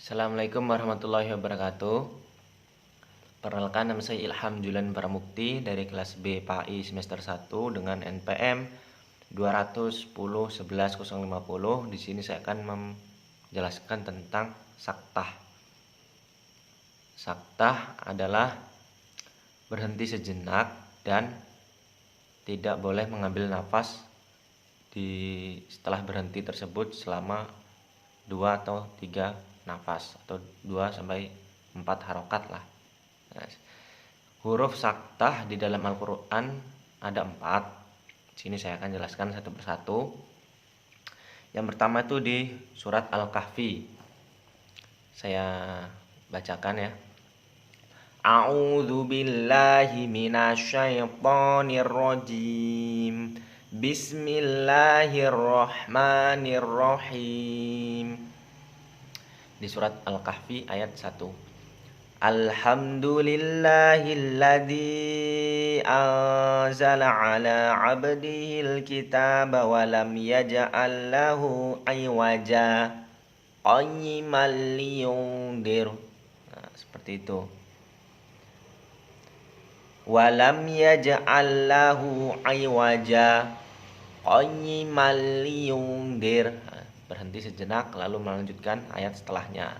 Assalamualaikum warahmatullahi wabarakatuh. Perkenalkan, nama saya Ilham Julan Pramukti dari kelas B PAI semester 1 dengan NPM 210 11 050. Di sini saya akan menjelaskan tentang saktah. Saktah adalah berhenti sejenak dan tidak boleh mengambil nafas setelah berhenti tersebut selama 2 atau 3 nafas atau 2 sampai 4 harokat lah. Nah, huruf saktah di dalam Al-Quran ada 4. Sini saya akan jelaskan satu persatu. Yang pertama itu di surat Al-Kahfi. Saya bacakan ya. A'udzu billahi minasyaitonir rajim. Bismillahirrahmanirrahim. Di surat Al-Kahfi ayat 1. Alhamdulillahilladzi anzala ala 'abdihil kitaba wa lam yaj'al lahu 'iwaja qayyiman liyundir. Nah, seperti itu. Wa lam yaj'al lahu 'iwaja qayyiman liyundir. Berhenti sejenak lalu melanjutkan ayat setelahnya.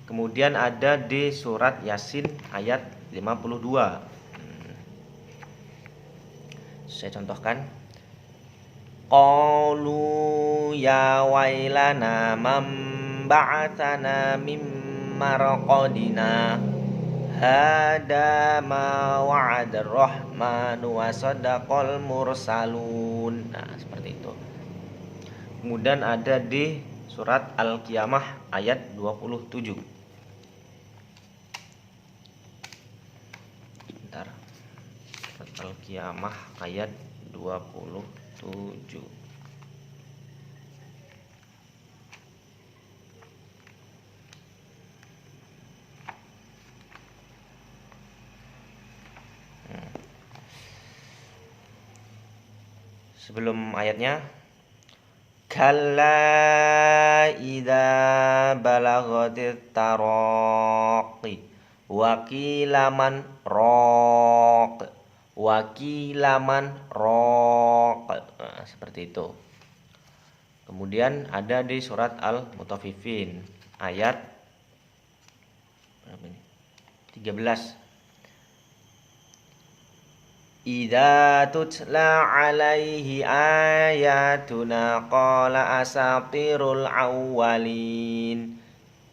Kemudian ada di surat Yasin ayat 52. Saya contohkan. Qalu ya wailana man ba'atsana mim marqadina hada ma wa'ada rahmanu wa sadaqal mursalun. Nah, seperti itu. Kemudian ada di surat Al-Qiyamah ayat 27. Bentar. Surat Al-Qiyamah ayat 27. Sebelum ayatnya, kalla idza balaghatit taraqi wa qila man raq Nah, seperti itu. Kemudian ada di surat Al-Mutaffifin ayat 13. Idza tutla alaihi ayatuna qala asatirul awwalin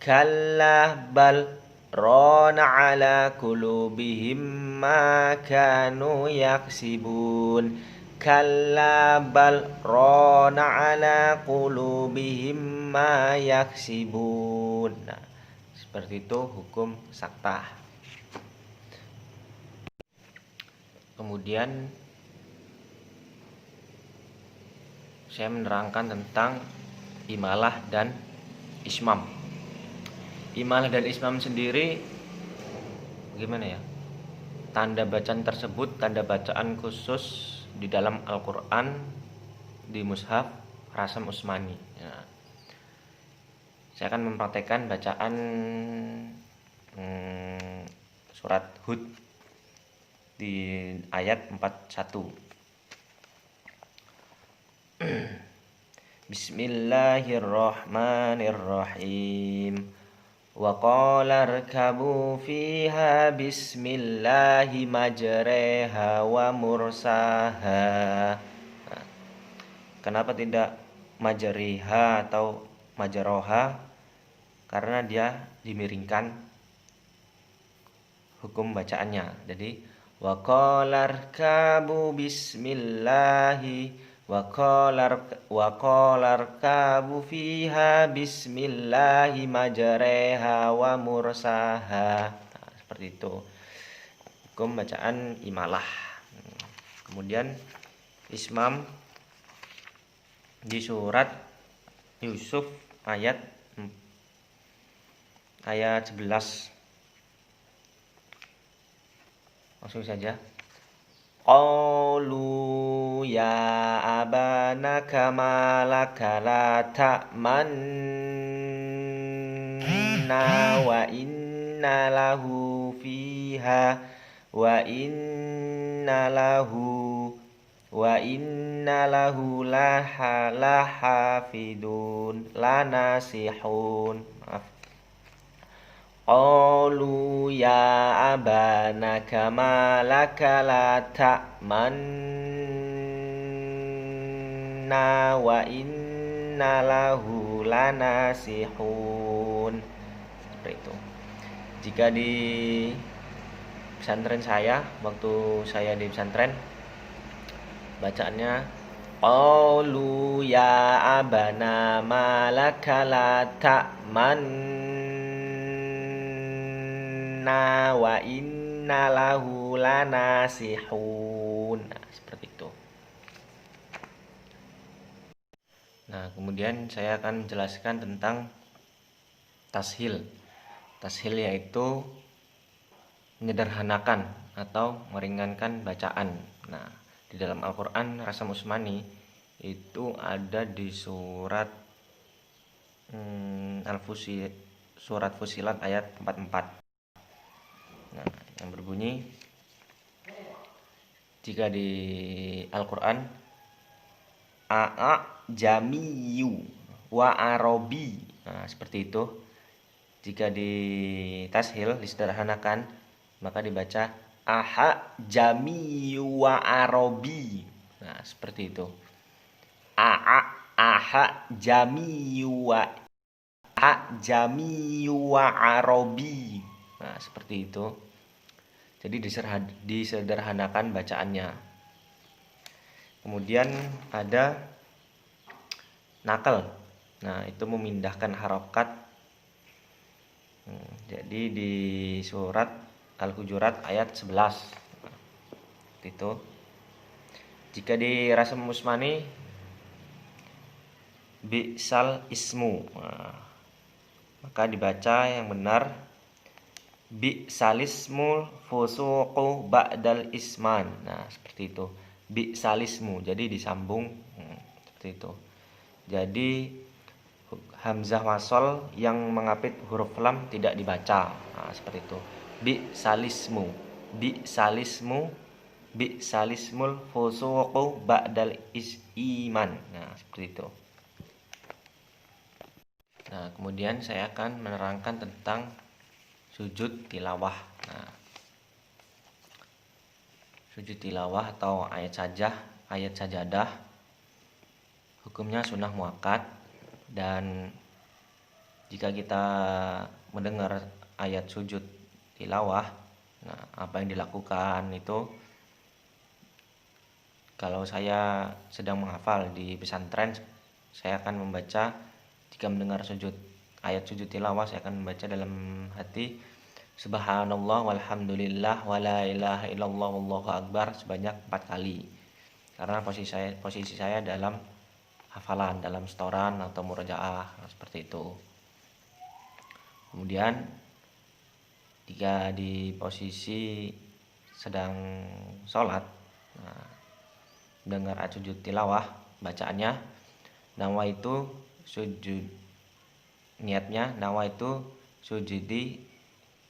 kalla bal rana ala qulubihim ma kanu yaksibun kalla bal rana ala qulubihim ma yaksibun. Nah, seperti itu hukum saktah. Kemudian saya menerangkan tentang imalah dan ismam. Imalah dan ismam sendiri gimana ya? Tanda bacaan tersebut tanda bacaan khusus di dalam Al-Quran di mushaf Rasam Utsmani. Ya. Saya akan mempraktekkan bacaan surat Hud di ayat 41. Bismillahirrahmanirrahim. Wa qala rkabu fiha bismillahi majreha wa mursaha. Nah, kenapa tidak majriha atau majroha? Karena dia dimiringkan hukum bacaannya. Jadi wa qala rkabu bismillahi wa qala rkabu fiha bismillahi majreha wa mursaha. Nah, seperti itu hukum bacaan imalah. Kemudian ismam di surat Yusuf ayat 11. Langsung saja. Qalu ya abana kama laka la ta'man wa inna lahu fiha wa inna lahu lahafidun lanasihun. Maaf. Qalu ya abana kama laka la ta'manna wa inna lahu lanasihun. Seperti itu. Jika di pesantren saya, waktu saya di pesantren, bacaannya qalu ya abana malaka la ta'manna wa inna lahu lanasihun. Nah, seperti itu. Nah, kemudian saya akan menjelaskan tentang tashil. Tashil yaitu menyederhanakan atau meringankan bacaan. Nah, di dalam Al-Quran Rasam Usmani itu ada di surat surat Fusilat ayat 44. Nah, yang berbunyi, jika di Al-Quran jamiyu wa arobi, nah seperti itu. Jika di tashil disederhanakan, maka dibaca jamiyu wa arobi. Nah, seperti itu. Jamiyu wa arobi. Nah, seperti itu. Jadi disederhanakan bacaannya. Kemudian ada nakal. Nah, itu memindahkan harokat. Jadi di surat Al-Hujurat ayat 11. Itu. Jika di Rasam Usmani bi'sal ismu. Nah, maka dibaca yang benar bi'salismul fusuqu ba'dal isman. Nah, seperti itu. Bi'salismu. Jadi disambung seperti itu. Jadi hamzah wasol yang mengapit huruf lam tidak dibaca. Nah, seperti itu. Bi'salismul fusuqu ba'dal iman. Nah, seperti itu. Nah, kemudian saya akan menerangkan tentang sujud tilawah. Nah, sujud tilawah atau ayat sajadah hukumnya sunnah muakkad, dan jika kita mendengar ayat sujud tilawah, nah apa yang dilakukan itu, kalau saya sedang menghafal di pesantren, saya akan membaca, jika mendengar ayat sujud tilawah, saya akan membaca dalam hati subhanallah walhamdulillah wala ilaha illallah wallahu akbar sebanyak 4 kali. Karena posisi saya dalam hafalan, dalam setoran atau murojaah, seperti itu. Kemudian jika di posisi sedang sholat, nah, mendengar ayat sujud tilawah, bacaannya nawaitu sujud, niatnya nawaitu sujudi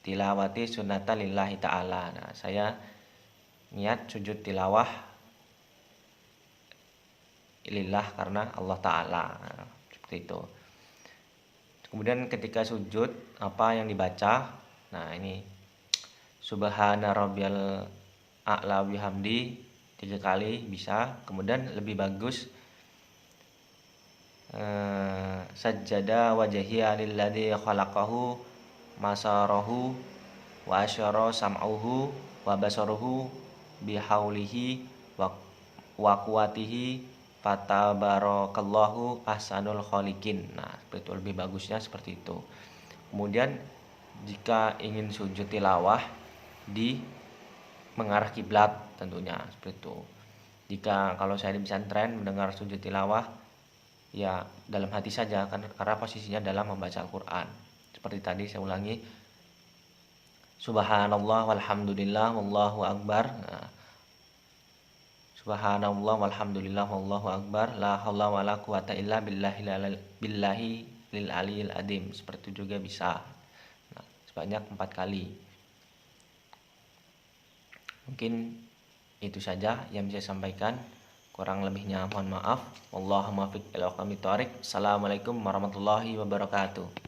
tilawati sunnata lillahi ta'ala. Nah, saya niat sujud tilawah lillah karena Allah Ta'ala. Nah, seperti itu. Kemudian ketika sujud, apa yang dibaca? Nah, ini subhana rabbiyal a'la bihamdi 3 kali bisa. Kemudian lebih bagus sajjada wajhiya lilladzi khalaqahu masarahu wa asyara sam'uhu wa basaruhu bihaulihi wa quwatihi fatabarakallahu ahsanul khaliqin. Nah, itu lebih bagusnya seperti itu. Kemudian jika ingin sujud tilawah di mengarah kiblat tentunya seperti itu. Jika kalau saya di pesantren mendengar sujud tilawah, ya dalam hati saja, karena posisinya dalam membaca Al-Quran. Seperti tadi saya ulangi, subhanallah walhamdulillah wallahu akbar. Nah, subhanallah walhamdulillah wallahu akbar, la haula wala quwata illa billahi lil aliyil adim. Seperti itu juga bisa. sebanyak 4 kali. Mungkin itu saja yang bisa saya sampaikan. Kurang lebihnya mohon maaf. Wallahul muwaffiq ila aqwamit thoriq. Assalamualaikum warahmatullahi wabarakatuh.